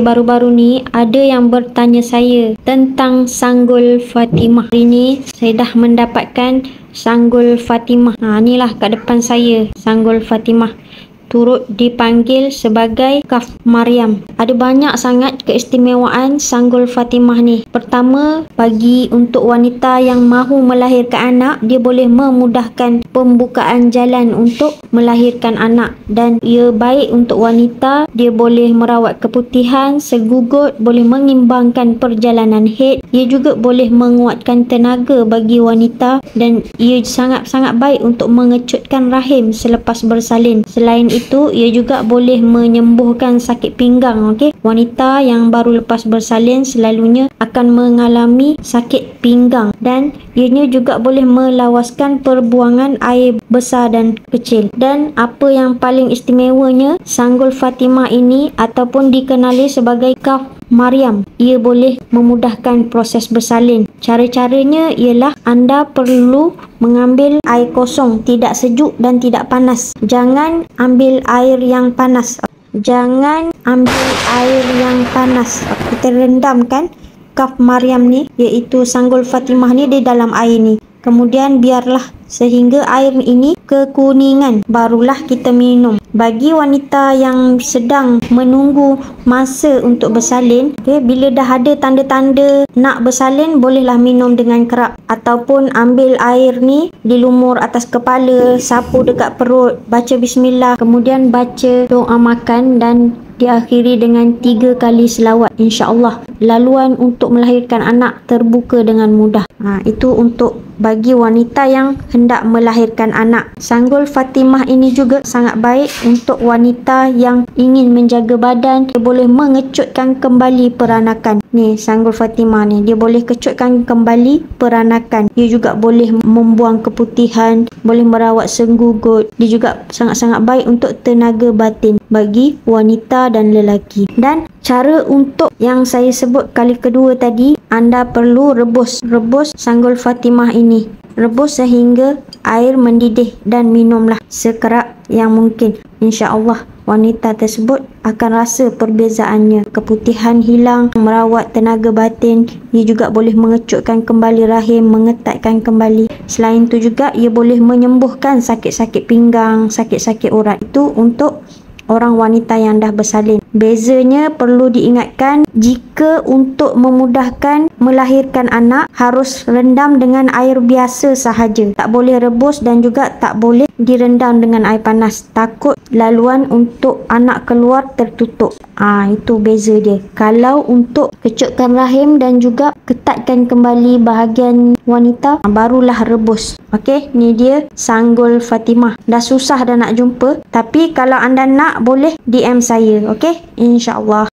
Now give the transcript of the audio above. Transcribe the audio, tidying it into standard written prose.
Baru-baru ni ada yang bertanya saya tentang Sanggul Fatimah. Hari ni saya dah mendapatkan Sanggul Fatimah. Inilah kat depan saya, Sanggul Fatimah. Turut dipanggil sebagai Kaf Maryam. Ada banyak sangat keistimewaan Sanggul Fatimah ni. Pertama, bagi untuk wanita yang mahu melahirkan anak, dia boleh memudahkan pembukaan jalan untuk melahirkan anak. Dan ia baik untuk wanita, dia boleh merawat keputihan, segugut, boleh mengimbangkan perjalanan haid. Ia juga boleh menguatkan tenaga bagi wanita dan ia sangat-sangat baik untuk mengecutkan rahim selepas bersalin. Selain itu, ia juga boleh menyembuhkan sakit pinggang. Wanita yang baru lepas bersalin selalunya akan mengalami sakit pinggang dan ianya juga boleh melawaskan perbuangan air besar dan kecil. Dan apa yang paling istimewanya, Sanggul Fatimah ini ataupun dikenali sebagai Kaf Maryam, ia boleh memudahkan proses bersalin. Cara-caranya ialah anda perlu mengambil air kosong, tidak sejuk dan tidak panas. Jangan ambil air yang panas. Kita rendamkan Kaf Maryam ni, iaitu Sanggul Fatimah ni, di dalam air ni. Kemudian biarlah sehingga air ini kekuningan, barulah kita minum. Bagi wanita yang sedang menunggu masa untuk bersalin, bila dah ada tanda-tanda nak bersalin, bolehlah minum dengan kerap ataupun ambil air ni dilumur atas kepala, sapu dekat perut, baca bismillah, kemudian baca doa makan dan diakhiri dengan 3 kali selawat. InsyaAllah laluan untuk melahirkan anak terbuka dengan mudah. Itu untuk bagi wanita yang hendak melahirkan anak. Sanggul Fatimah ini juga sangat baik untuk wanita yang ingin menjaga badan. Dia boleh mengecutkan kembali peranakan. Ni Sanggul Fatimah ni, dia boleh kecutkan kembali peranakan. Dia juga boleh membuang keputihan, boleh merawat senggugut. Dia juga sangat-sangat baik untuk tenaga batin bagi wanita dan lelaki. Dan cara untuk yang saya sebut kali kedua tadi, anda perlu rebus Sanggul Fatimah ini. Rebus sehingga air mendidih dan minumlah sekerap yang mungkin. InsyaAllah wanita tersebut akan rasa perbezaannya. Keputihan hilang, merawat tenaga batin. Ia juga boleh mengecutkan kembali rahim, mengetatkan kembali. Selain itu juga ia boleh menyembuhkan sakit-sakit pinggang, sakit-sakit urat. Itu untuk orang wanita yang dah bersalin. Bezanya perlu diingatkan, jika untuk memudahkan melahirkan anak harus rendam dengan air biasa sahaja. Tak boleh rebus dan juga tak boleh direndam dengan air panas. Takut laluan untuk anak keluar tertutup. Itu beza dia. Kalau untuk kecutkan rahim dan juga ketatkan kembali bahagian wanita, barulah rebus. Ni dia Sanggul Fatimah. Dah susah dah nak jumpa, tapi kalau anda nak boleh DM saya. InsyaAllah.